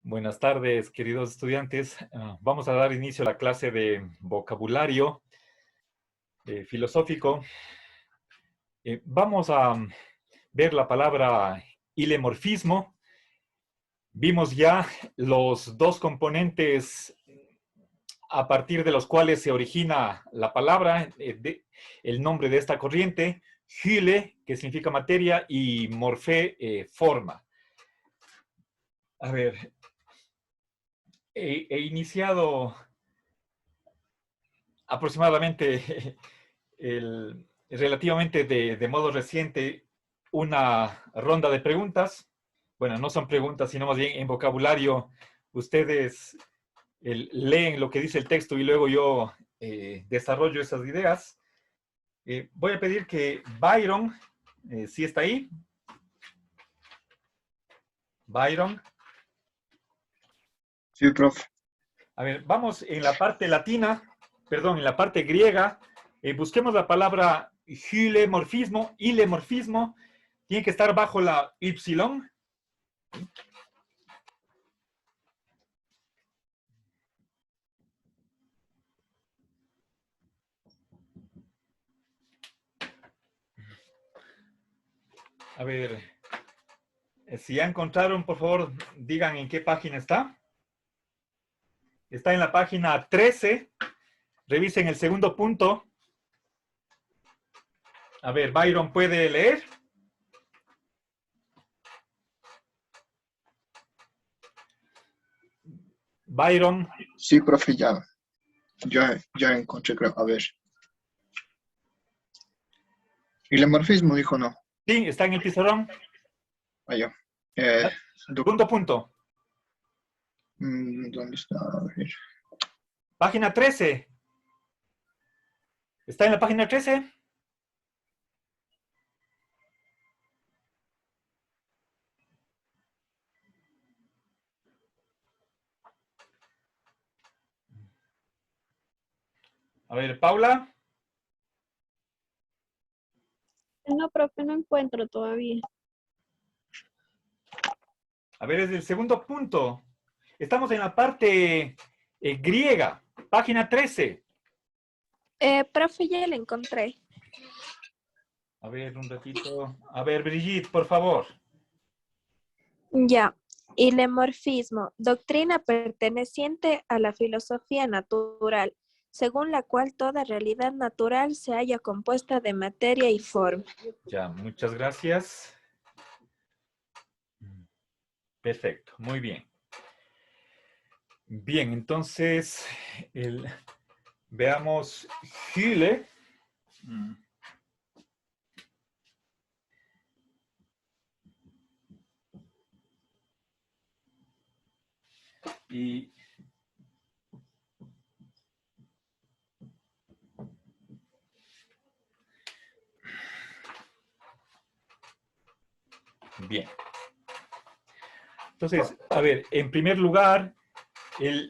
Buenas tardes, queridos estudiantes. Vamos a dar inicio a la clase de vocabulario filosófico. Vamos a ver la palabra hilemorfismo. Vimos ya los dos componentes a partir de los cuales se origina la palabra, el nombre de esta corriente, hyle, que significa materia, y morfé, forma. A ver, he iniciado aproximadamente relativamente de modo reciente una ronda de preguntas. Bueno, no son preguntas, sino más bien en vocabulario. Ustedes leen lo que dice el texto y luego yo desarrollo esas ideas. Voy a pedir que Byron, ¿sí está ahí? Byron. Sí, profe. A ver, vamos en la parte latina, perdón, en la parte griega. Busquemos la palabra hilemorfismo. Hilemorfismo tiene que estar bajo la Y. A ver, si ya encontraron, por favor, digan en qué página está. Está en la página 13. Revisen el segundo punto. A ver, Byron, ¿puede leer? Byron. Sí, profe, ya encontré, creo. A ver. Hilemorfismo, dijo no. Sí, está en el pizarrón. Allá. Segundo punto. ¿Dónde está? A ver. Página 13. ¿Está en la página 13? A ver, Paula. No, profe, no encuentro todavía. A ver, es el segundo punto. Estamos en la parte griega, página 13. Profe, ya la encontré. A ver, un ratito. A ver, Brigitte, por favor. Ya. Hilemorfismo, doctrina perteneciente a la filosofía natural, según la cual toda realidad natural se halla compuesta de materia y forma. Ya, muchas gracias. Perfecto, muy bien. Bien, entonces, veamos Hyle. Y bien. Entonces, a ver, en primer lugar,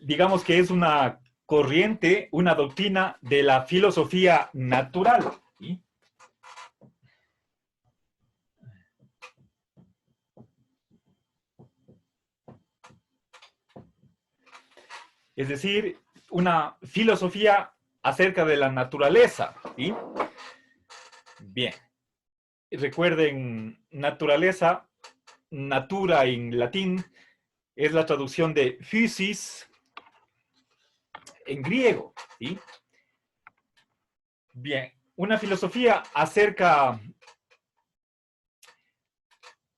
digamos que es una corriente, una doctrina de la filosofía natural. ¿Sí? Es decir, una filosofía acerca de la naturaleza. ¿Sí? Bien. Recuerden, naturaleza, natura en latín, es la traducción de physis en griego. ¿Sí? Bien, una filosofía acerca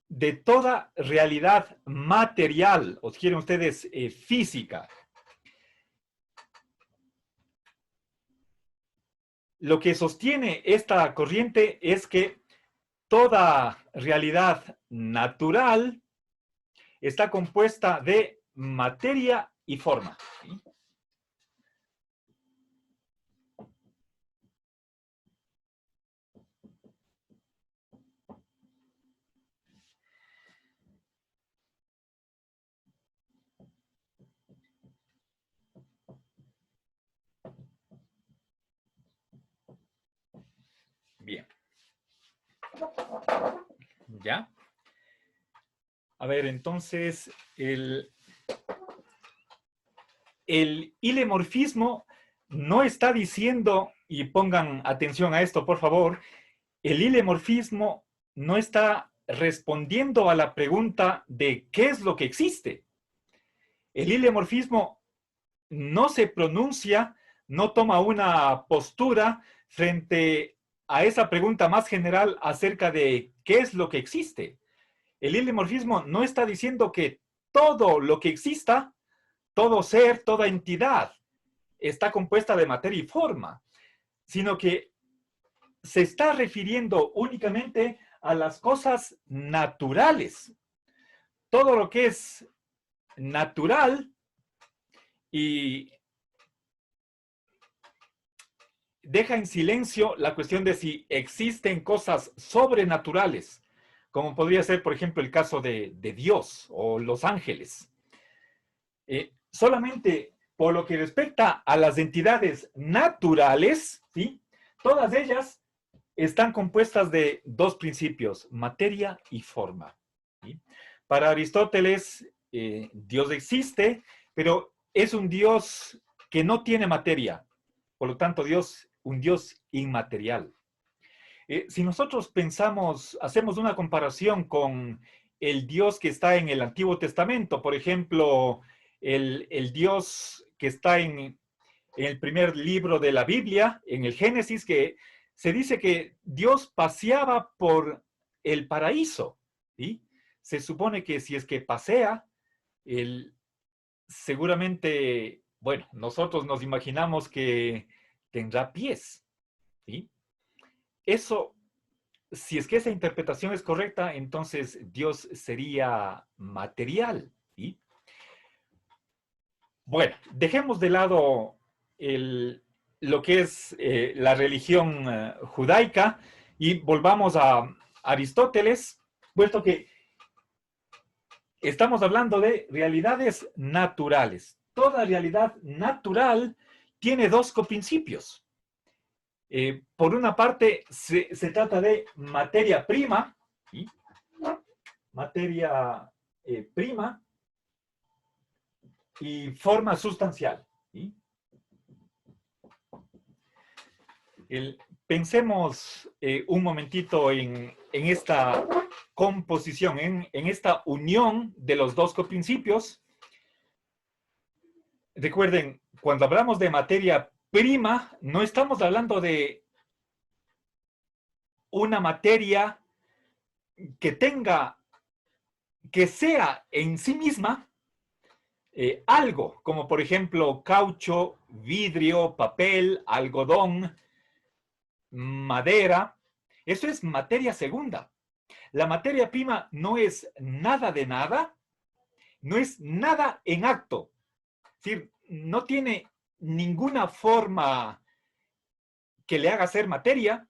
de toda realidad material, o si quieren ustedes, física. Lo que sostiene esta corriente es que toda realidad natural está compuesta de materia y forma. ¿Sí? Bien. ¿Ya? A ver, entonces, el ilemorfismo no está diciendo, y pongan atención a esto, por favor, el ilemorfismo no está respondiendo a la pregunta de ¿qué es lo que existe? El ilemorfismo no se pronuncia, no toma una postura frente a esa pregunta más general acerca de ¿qué es lo que existe? El ilemorfismo no está diciendo que todo lo que exista, todo ser, toda entidad, está compuesta de materia y forma, sino que se está refiriendo únicamente a las cosas naturales. Todo lo que es natural y deja en silencio la cuestión de si existen cosas sobrenaturales, como podría ser, por ejemplo, el caso de Dios o los ángeles. Solamente por lo que respecta a las entidades naturales, ¿sí? Todas ellas están compuestas de dos principios, materia y forma. ¿Sí? Para Aristóteles, Dios existe, pero es un Dios que no tiene materia. Por lo tanto, un Dios inmaterial. Si nosotros hacemos una comparación con el Dios que está en el Antiguo Testamento, por ejemplo, el Dios que está en el primer libro de la Biblia, en el Génesis, que se dice que Dios paseaba por el paraíso, ¿sí? Se supone que si es que pasea, seguramente, bueno, nosotros nos imaginamos que tendrá pies, ¿sí? Eso, si es que esa interpretación es correcta, entonces Dios sería material, ¿sí? Bueno, dejemos de lado lo que es la religión judaica y volvamos a Aristóteles, puesto que estamos hablando de realidades naturales. Toda realidad natural tiene dos coprincipios. Por una parte, se trata de materia prima, ¿sí? Materia prima y forma sustancial, ¿sí? Pensemos un momentito en esta composición, en esta unión de los dos coprincipios. Recuerden, cuando hablamos de materia prima, no estamos hablando de una materia que sea en sí misma algo, como por ejemplo caucho, vidrio, papel, algodón, madera. Eso es materia segunda. La materia prima no es nada de nada, no es nada en acto. Es decir, no tiene ninguna forma que le haga ser materia.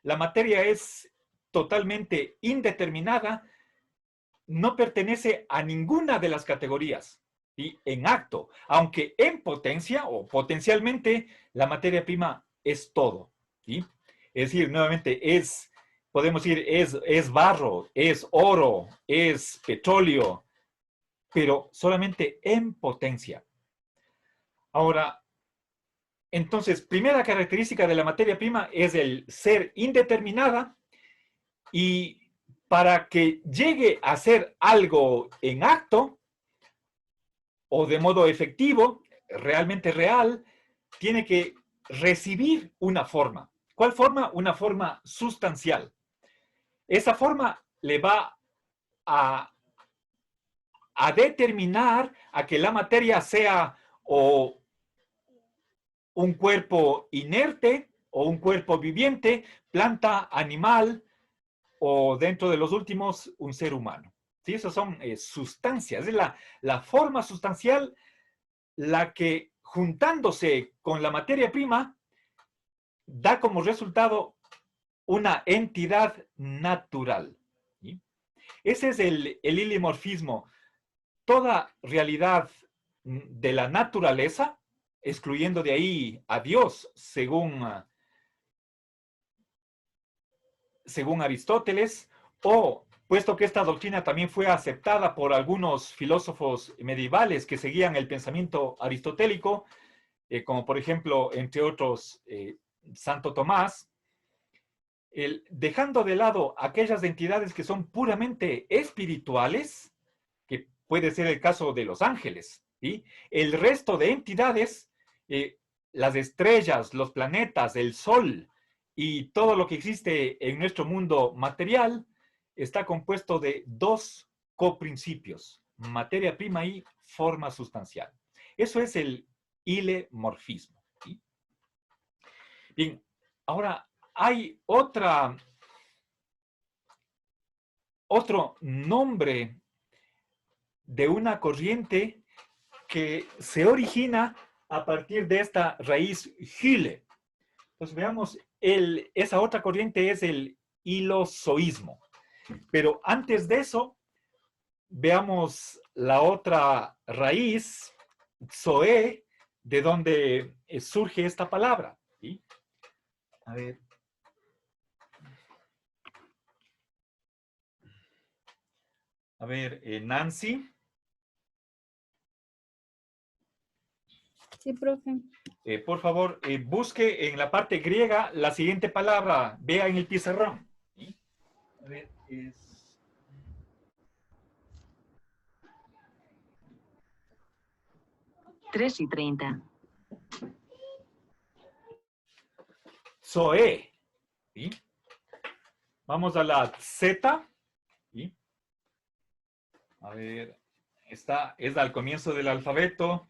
La materia es totalmente indeterminada, no pertenece a ninguna de las categorías, ¿sí? En acto, aunque en potencia o potencialmente la materia prima es todo, ¿sí? Es decir, nuevamente, podemos decir, es barro, es oro, es petróleo, pero solamente en potencia. Ahora, entonces, primera característica de la materia prima es el ser indeterminada, y para que llegue a ser algo en acto o de modo efectivo, realmente real, tiene que recibir una forma. ¿Cuál forma? Una forma sustancial. Esa forma le va a determinar a que la materia sea o un cuerpo inerte o un cuerpo viviente, planta, animal, o dentro de los últimos, un ser humano. ¿Sí? Esas son sustancias. Es la forma sustancial la que, juntándose con la materia prima, da como resultado una entidad natural. ¿Sí? Ese es el ilimorfismo. Toda realidad de la naturaleza, excluyendo de ahí a Dios, según Aristóteles, o puesto que esta doctrina también fue aceptada por algunos filósofos medievales que seguían el pensamiento aristotélico, como por ejemplo, entre otros, Santo Tomás, dejando de lado aquellas entidades que son puramente espirituales, que puede ser el caso de los ángeles, ¿sí? El resto de entidades, las estrellas, los planetas, el sol y todo lo que existe en nuestro mundo material, está compuesto de dos coprincipios, materia prima y forma sustancial. Eso es el hilemorfismo, ¿sí? Bien, ahora hay otro nombre de una corriente que se origina a partir de esta raíz hyle. Entonces veamos, esa otra corriente es el hilozoísmo. Pero antes de eso, veamos la otra raíz, zoe, de donde surge esta palabra, ¿sí? A ver. A ver, Nancy. Sí, profe. Por favor, busque en la parte griega la siguiente palabra. Vea en el pizarrón. ¿Sí? A ver, es... 3:30. Zoe. ¿Sí? Vamos a la Z. ¿Sí? A ver, esta es al comienzo del alfabeto.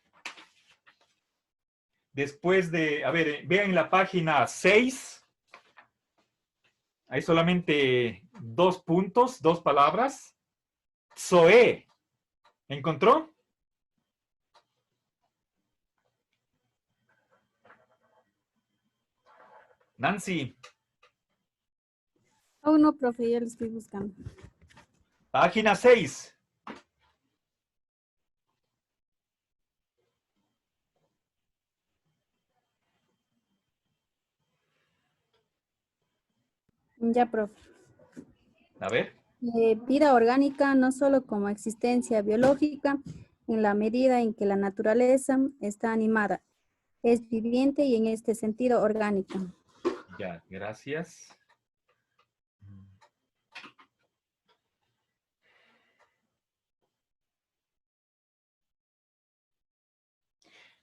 Después de, a ver, vean la página 6. Hay solamente 2 puntos, 2 palabras. Zoe. ¿Encontró? Nancy. Aún no, profe, ya lo estoy buscando. Página 6. Ya, profe. A ver. Vida orgánica no solo como existencia biológica, en la medida en que la naturaleza está animada, es viviente y en este sentido orgánica. Ya, gracias.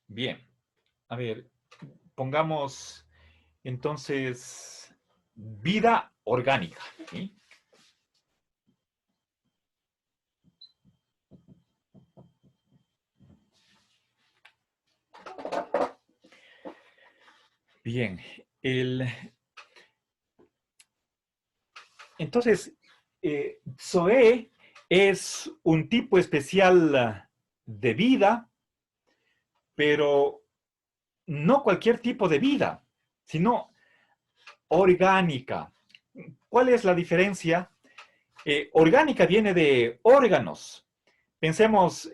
Bien. A ver, pongamos entonces vida orgánica. ¿Sí? Bien. Entonces, Zoe es un tipo especial de vida, pero no cualquier tipo de vida, sino orgánica. ¿Cuál es la diferencia? Orgánica viene de órganos. Pensemos,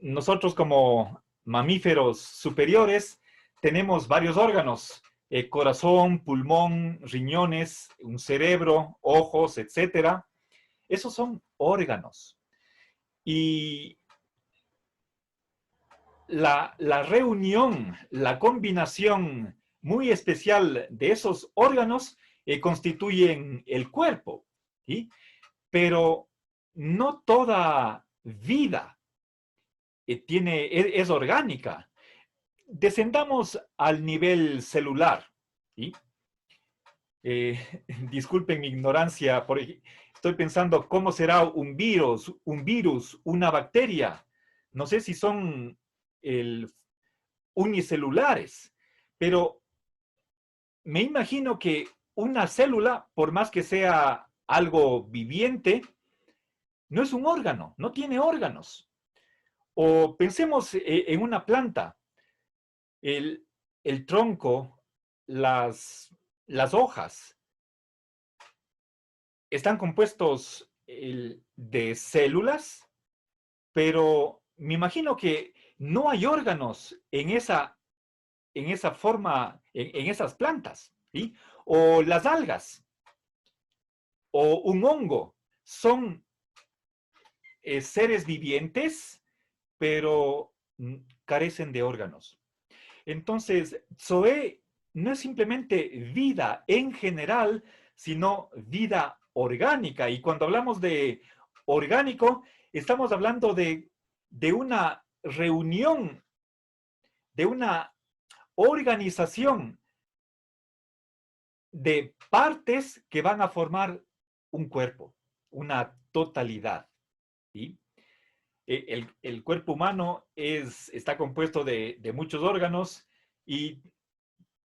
nosotros como mamíferos superiores tenemos varios órganos, corazón, pulmón, riñones, un cerebro, ojos, etcétera. Esos son órganos. Y la reunión, la combinación muy especial de esos órganos constituyen el cuerpo, ¿sí? Pero no toda vida es orgánica. Descendamos al nivel celular, ¿sí? Disculpen mi ignorancia, estoy pensando cómo será un virus, una bacteria. No sé si son unicelulares, pero me imagino que una célula, por más que sea algo viviente, no es un órgano, no tiene órganos. O pensemos en una planta, el tronco, las hojas, están compuestos de células, pero me imagino que no hay órganos en esa forma, en esas plantas, ¿sí? O las algas, o un hongo, son seres vivientes, pero carecen de órganos. Entonces, Zoe no es simplemente vida en general, sino vida orgánica. Y cuando hablamos de orgánico, estamos hablando de una reunión, de una organización de partes que van a formar un cuerpo, una totalidad. ¿Sí? El cuerpo humano está compuesto de muchos órganos y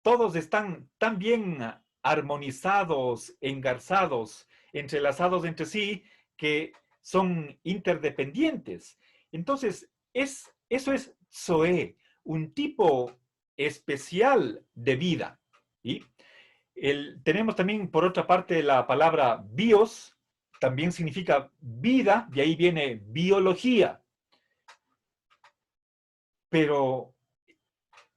todos están tan bien armonizados, engarzados, entrelazados entre sí, que son interdependientes. Entonces, eso es Zoe, un tipo especial de vida. ¿Sí? Tenemos también, por otra parte, la palabra bios, también significa vida, de ahí viene biología. Pero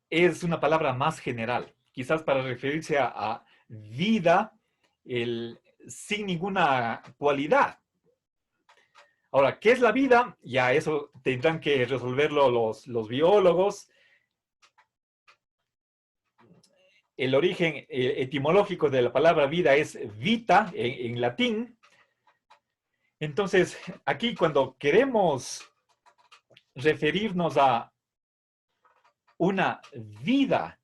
es una palabra más general, quizás para referirse a vida sin ninguna cualidad. Ahora, ¿qué es la vida? Ya eso tendrán que resolverlo los biólogos. El origen etimológico de la palabra vida es vita en latín. Entonces, aquí cuando queremos referirnos a una vida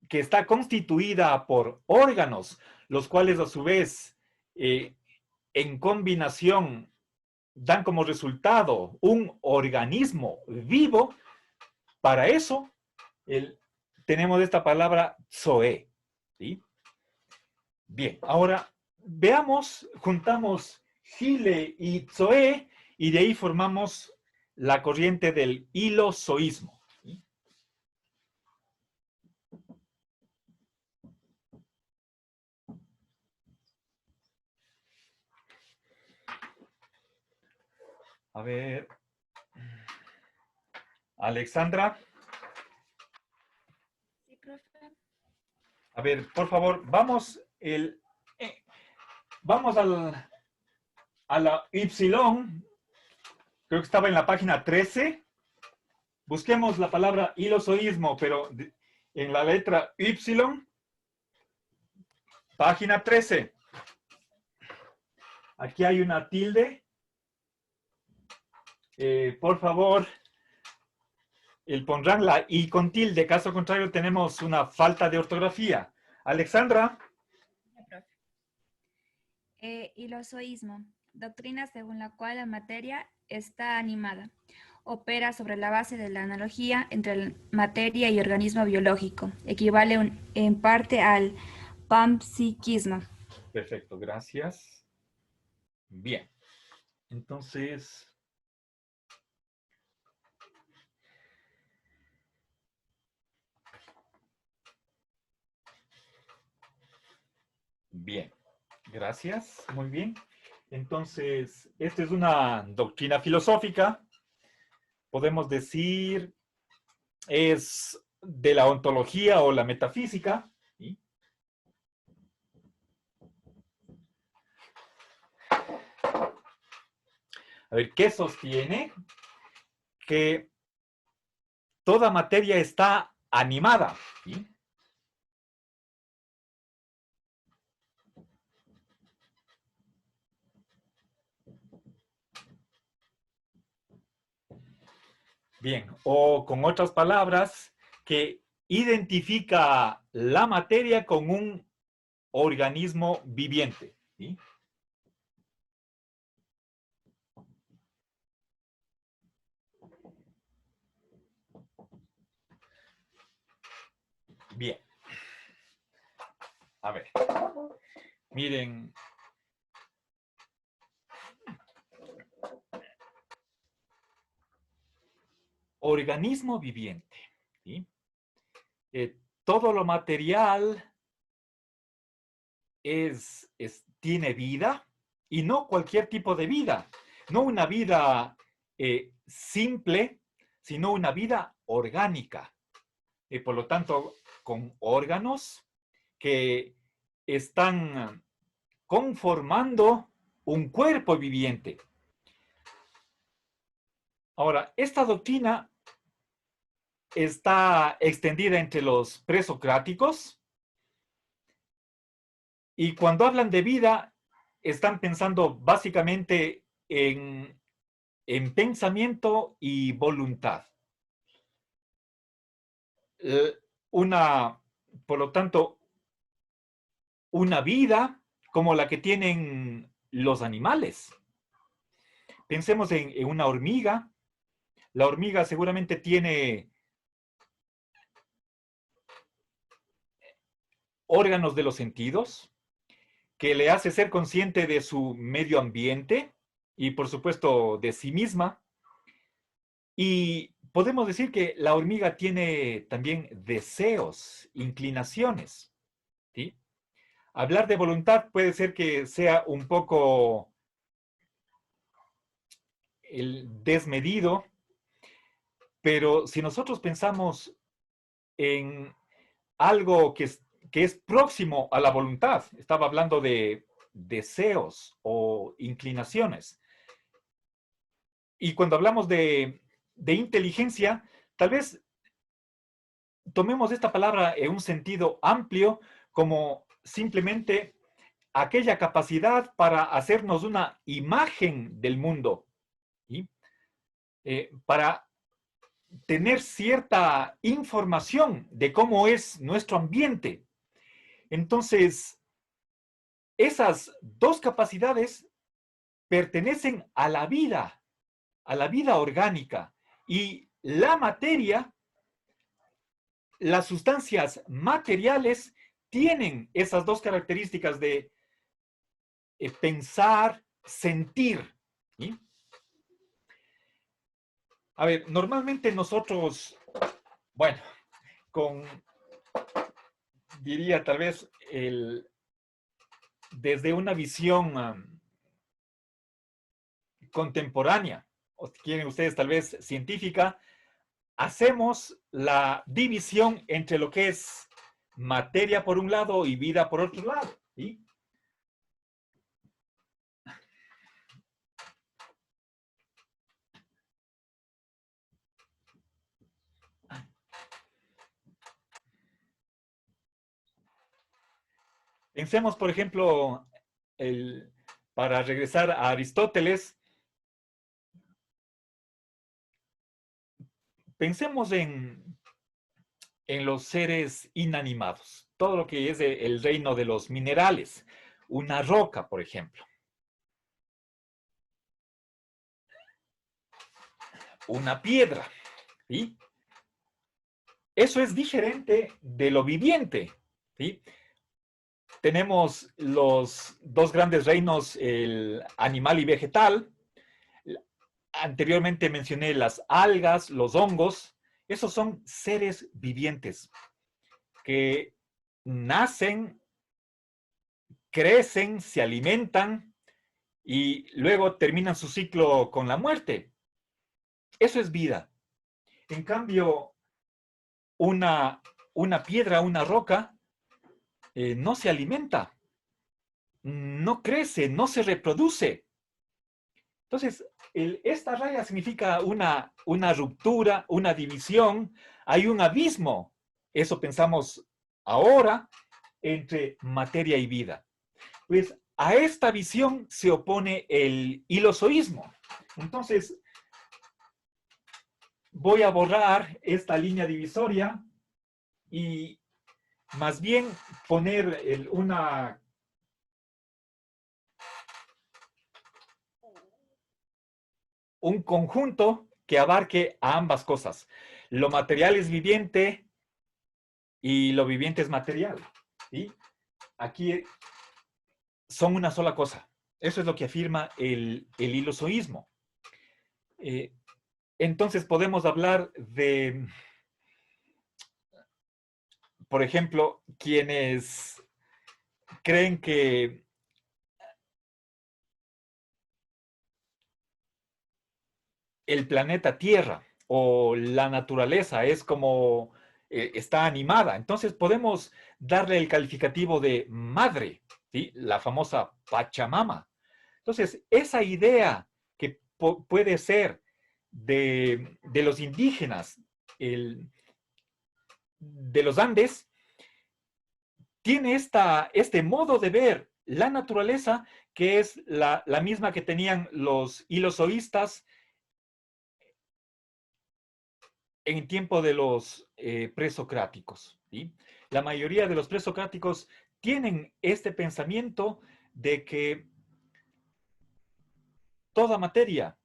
que está constituida por órganos, los cuales a su vez en combinación dan como resultado un organismo vivo, para eso tenemos esta palabra Zoe. ¿Sí? Bien, ahora veamos, juntamos Gile y Zoe y de ahí formamos la corriente del hilozoísmo. ¿Sí? A ver, Alexandra. Sí, profe. A ver, por favor, vamos a la Y, creo que estaba en la página 13. Busquemos la palabra hilozoísmo, pero en la letra Y, página 13. Aquí hay una tilde. Por favor, pondrán la I con tilde. Caso contrario, tenemos una falta de ortografía. Alexandra. Hilozoísmo, doctrina según la cual la materia está animada. Opera sobre la base de la analogía entre materia y organismo biológico. Equivale en parte al panpsiquismo. Perfecto, gracias. Bien. Entonces, bien, gracias, muy bien. Entonces, esta es una doctrina filosófica, podemos decir, es de la ontología o la metafísica. ¿Sí? A ver, ¿qué sostiene? Que toda materia está animada. ¿Sí? Bien, o con otras palabras, que identifica la materia con un organismo viviente. ¿Sí? Bien. A ver. Miren. Organismo viviente. ¿Sí? Todo lo material tiene vida y no cualquier tipo de vida. No una vida simple, sino una vida orgánica. Por lo tanto, con órganos que están conformando un cuerpo viviente. Ahora, esta doctrina está extendida entre los presocráticos y cuando hablan de vida, están pensando básicamente en pensamiento y voluntad. Por lo tanto, una vida como la que tienen los animales. Pensemos en una hormiga. La hormiga seguramente tiene órganos de los sentidos que le hace ser consciente de su medio ambiente y, por supuesto, de sí misma. Y podemos decir que la hormiga tiene también deseos, inclinaciones, ¿sí? Hablar de voluntad puede ser que sea un poco desmedido, pero si nosotros pensamos en algo que es próximo a la voluntad, estaba hablando de deseos o inclinaciones. Y cuando hablamos de inteligencia, tal vez tomemos esta palabra en un sentido amplio como simplemente aquella capacidad para hacernos una imagen del mundo, ¿sí? Para tener cierta información de cómo es nuestro ambiente. Entonces, esas dos capacidades pertenecen a la vida orgánica, y la materia, las sustancias materiales tienen esas dos características de pensar, sentir, ¿sí? A ver, normalmente nosotros, bueno, diría tal vez desde una visión contemporánea, o si quieren ustedes tal vez científica, hacemos la división entre lo que es materia por un lado y vida por otro lado, ¿sí? Pensemos, por ejemplo, para regresar a Aristóteles, pensemos en los seres inanimados, todo lo que es el reino de los minerales, una roca, por ejemplo, una piedra, ¿sí? Eso es diferente de lo viviente, ¿sí? Tenemos los dos grandes reinos, el animal y vegetal. Anteriormente mencioné las algas, los hongos. Esos son seres vivientes que nacen, crecen, se alimentan y luego terminan su ciclo con la muerte. Eso es vida. En cambio, una piedra, una roca, no se alimenta, no crece, no se reproduce. Entonces, esta raya significa una ruptura, una división, hay un abismo. Eso pensamos ahora entre materia y vida. Pues a esta visión se opone el hilozoísmo. Entonces, voy a borrar esta línea divisoria y más bien poner un conjunto que abarque a ambas cosas. Lo material es viviente y lo viviente es material, ¿sí? Aquí son una sola cosa. Eso es lo que afirma el hilozoísmo. Entonces podemos hablar de, por ejemplo, quienes creen que el planeta Tierra o la naturaleza es como está animada. Entonces podemos darle el calificativo de madre, ¿sí? La famosa Pachamama. Entonces, esa idea que puede ser de los indígenas, de los Andes, tiene este modo de ver la naturaleza que es la misma que tenían los ilozoístas en el tiempo de los presocráticos, ¿sí? La mayoría de los presocráticos tienen este pensamiento de que toda materia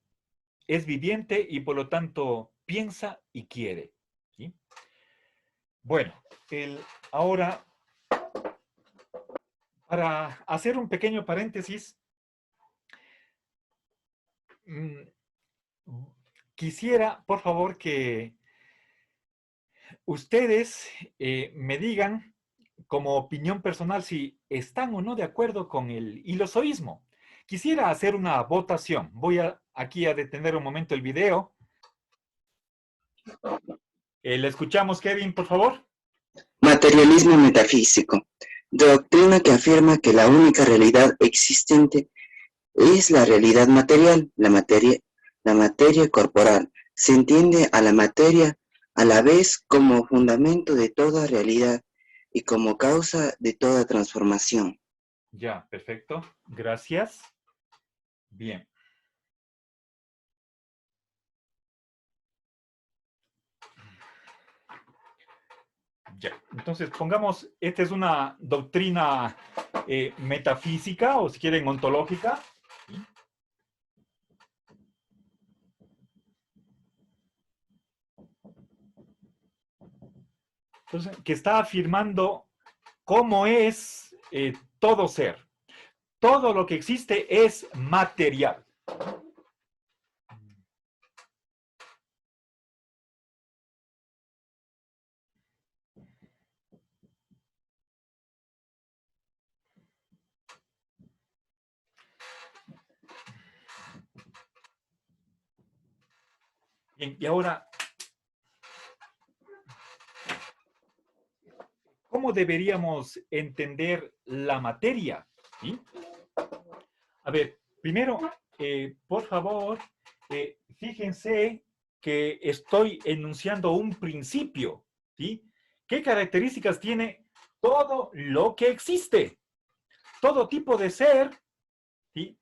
es viviente y por lo tanto piensa y quiere, ¿sí? Bueno, ahora, para hacer un pequeño paréntesis, quisiera, por favor, que ustedes me digan, como opinión personal, si están o no de acuerdo con el ilozoísmo. Quisiera hacer una votación. Voy aquí a detener un momento el video. ¿Le escuchamos, Kevin, por favor? Materialismo metafísico. Doctrina que afirma que la única realidad existente es la realidad material, la materia corporal. Se entiende a la materia a la vez como fundamento de toda realidad y como causa de toda transformación. Ya, perfecto. Gracias. Bien. Ya, entonces pongamos, esta es una doctrina metafísica, o si quieren, ontológica. Entonces, que está afirmando cómo es todo ser. Todo lo que existe es material. Bien, y ahora, ¿cómo deberíamos entender la materia? ¿Sí? A ver, primero, por favor, fíjense que estoy enunciando un principio, ¿sí? ¿Qué características tiene todo lo que existe? Todo tipo de ser, ¿sí?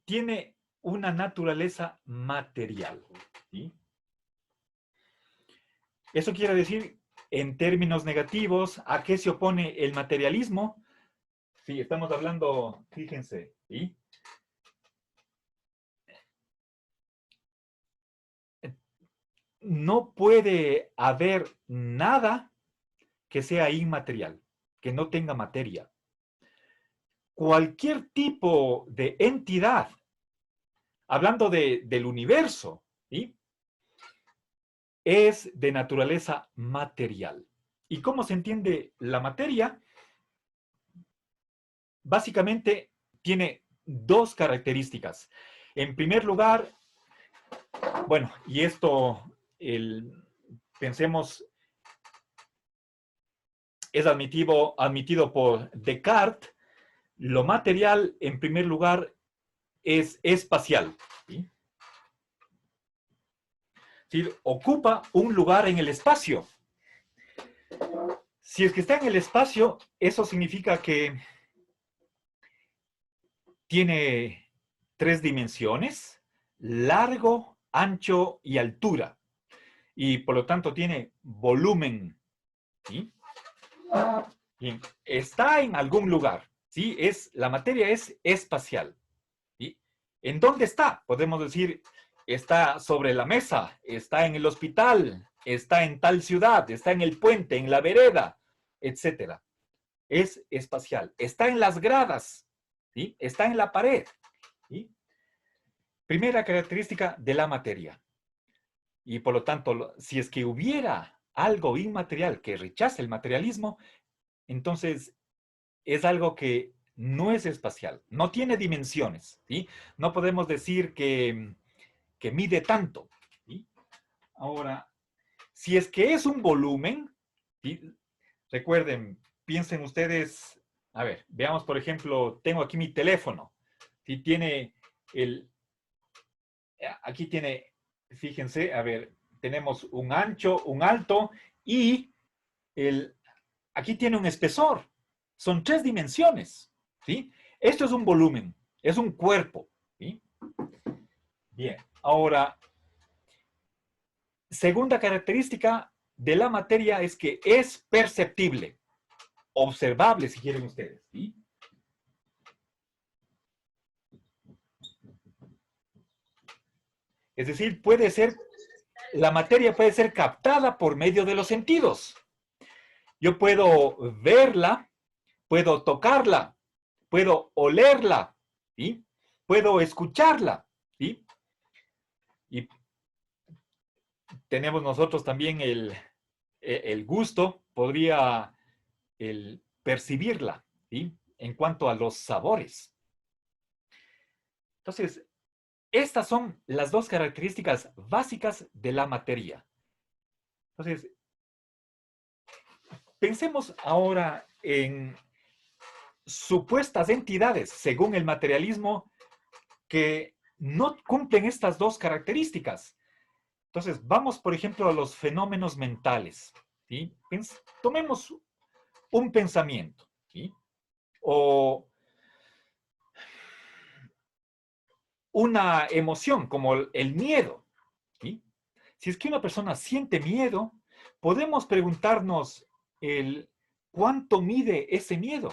Tiene una naturaleza material, ¿sí? Eso quiere decir, en términos negativos, ¿a qué se opone el materialismo? Sí, estamos hablando, fíjense, ¿sí? No puede haber nada que sea inmaterial, que no tenga materia. Cualquier tipo de entidad, hablando del universo, ¿sí? Es de naturaleza material. ¿Y cómo se entiende la materia? Básicamente tiene dos características. En primer lugar, bueno, y esto, pensemos, es admitido por Descartes, lo material, en primer lugar, es espacial, ¿sí? ¿Sí? Ocupa un lugar en el espacio. Si es que está en el espacio, eso significa que tiene 3 dimensiones: largo, ancho y altura. Y por lo tanto tiene volumen, ¿sí? Bien, está en algún lugar, ¿sí? La materia es espacial, ¿sí? ¿En dónde está? Podemos decir, está sobre la mesa, está en el hospital, está en tal ciudad, está en el puente, en la vereda, etc. Es espacial. Está en las gradas, ¿sí? Está en la pared, ¿sí? Primera característica de la materia. Y por lo tanto, si es que hubiera algo inmaterial que rechace el materialismo, entonces es algo que no es espacial, no tiene dimensiones, ¿sí? No podemos decir que mide tanto, ¿sí? Ahora, si es que es un volumen, ¿sí? Recuerden, piensen ustedes, a ver, veamos por ejemplo, tengo aquí mi teléfono, ¿sí? Tiene aquí tiene, fíjense, a ver, tenemos un ancho, un alto y aquí tiene un espesor. Son 3 dimensiones, ¿sí? Esto es un volumen, es un cuerpo, ¿sí? Bien, ahora, segunda característica de la materia es que es perceptible, observable si quieren ustedes, ¿sí? Es decir, la materia puede ser captada por medio de los sentidos. Yo puedo verla, puedo tocarla, puedo olerla, ¿sí? Puedo escucharla, ¿sí? Y tenemos nosotros también el gusto, podría percibirla, ¿sí? En cuanto a los sabores. Entonces, estas son las 2 características básicas de la materia. Entonces, pensemos ahora en supuestas entidades, según el materialismo, que no cumplen estas 2 características. Entonces, vamos, por ejemplo, a los fenómenos mentales, ¿sí? Tomemos un pensamiento, ¿sí? O una emoción, como el miedo, ¿sí? Si es que una persona siente miedo, podemos preguntarnos ¿cuánto mide ese miedo?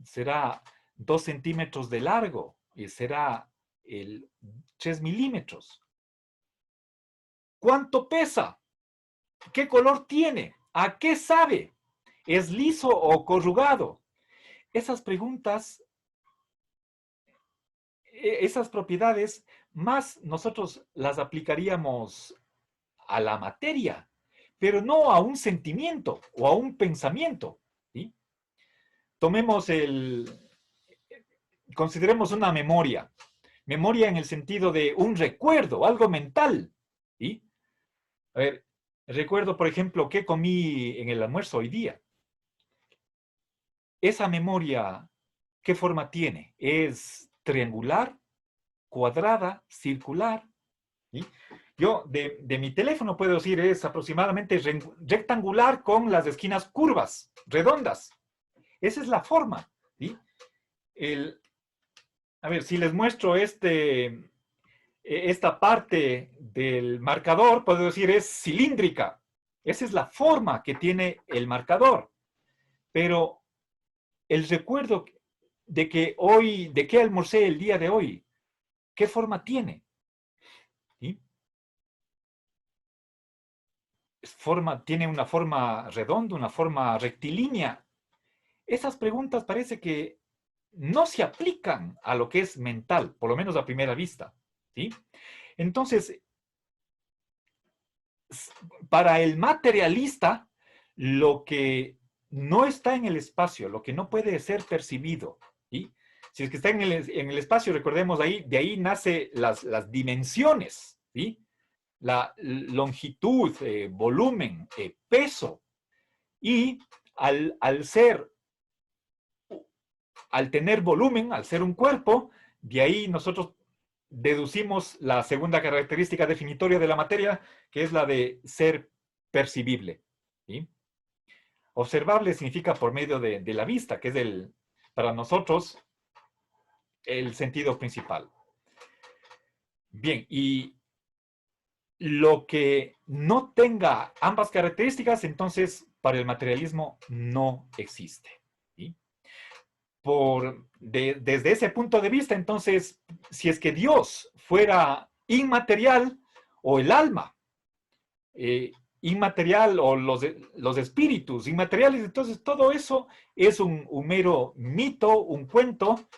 ¿Será 2 centímetros de largo? ¿Y será 3 milímetros? ¿Cuánto pesa? ¿Qué color tiene? ¿A qué sabe? ¿Es liso o corrugado? Esas preguntas, esas propiedades, más nosotros las aplicaríamos a la materia, pero no a un sentimiento o a un pensamiento, ¿sí? Consideremos una memoria. Memoria en el sentido de un recuerdo, algo mental, ¿sí? A ver, recuerdo, por ejemplo, qué comí en el almuerzo hoy día. Esa memoria, ¿qué forma tiene? ¿Es triangular, cuadrada, circular? ¿Sí? Yo de mi teléfono puedo decir es aproximadamente rectangular con las esquinas curvas, redondas. Esa es la forma, ¿sí? A ver, si les muestro esta parte del marcador, puedo decir es cilíndrica. Esa es la forma que tiene el marcador. Pero el recuerdo de que almorcé el día de hoy, ¿qué forma tiene? ¿Sí? ¿Tiene una forma redonda, una forma rectilínea? Esas preguntas parece que no se aplican a lo que es mental, por lo menos a primera vista, ¿sí? Entonces, para el materialista, lo que no está en el espacio, lo que no puede ser percibido, ¿sí? Si es que está en el espacio, recordemos de ahí nace las dimensiones, ¿sí? La longitud, volumen, peso. Y al tener volumen, al ser un cuerpo, de ahí nosotros deducimos la segunda característica definitoria de la materia, que es la de ser percibible, ¿sí? Observable significa por medio de la vista, que es para nosotros el sentido principal. Bien, y lo que no tenga ambas características, entonces para el materialismo no existe, ¿sí? Desde ese punto de vista, entonces, si es que Dios fuera inmaterial, o el alma inmaterial, o los espíritus inmateriales, entonces todo eso es un mero mito, un cuento,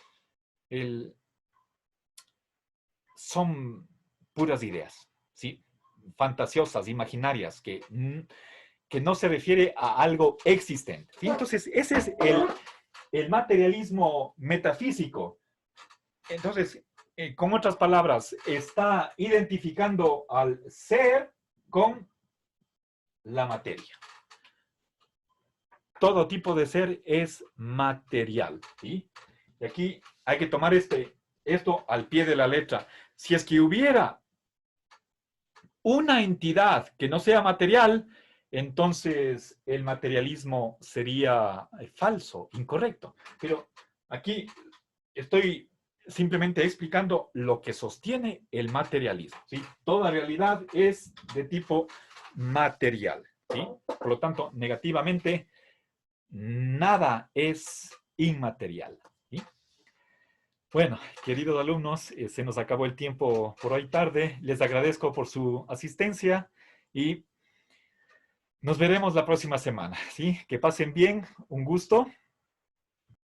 son puras ideas, ¿sí? Fantasiosas, imaginarias, que no se refiere a algo existente. ¿Sí? Entonces, ese es el materialismo metafísico. Entonces, con otras palabras, está identificando al ser con la materia. Todo tipo de ser es material, ¿sí? Y aquí hay que tomar esto al pie de la letra. Si es que hubiera una entidad que no sea material, entonces el materialismo sería falso, incorrecto. Pero aquí estoy simplemente explicando lo que sostiene el materialismo, ¿sí? Toda realidad es de tipo material, ¿sí? Por lo tanto, negativamente, nada es inmaterial, ¿sí? Bueno, queridos alumnos, se nos acabó el tiempo por hoy tarde. Les agradezco por su asistencia y nos veremos la próxima semana, ¿sí? Que pasen bien, un gusto.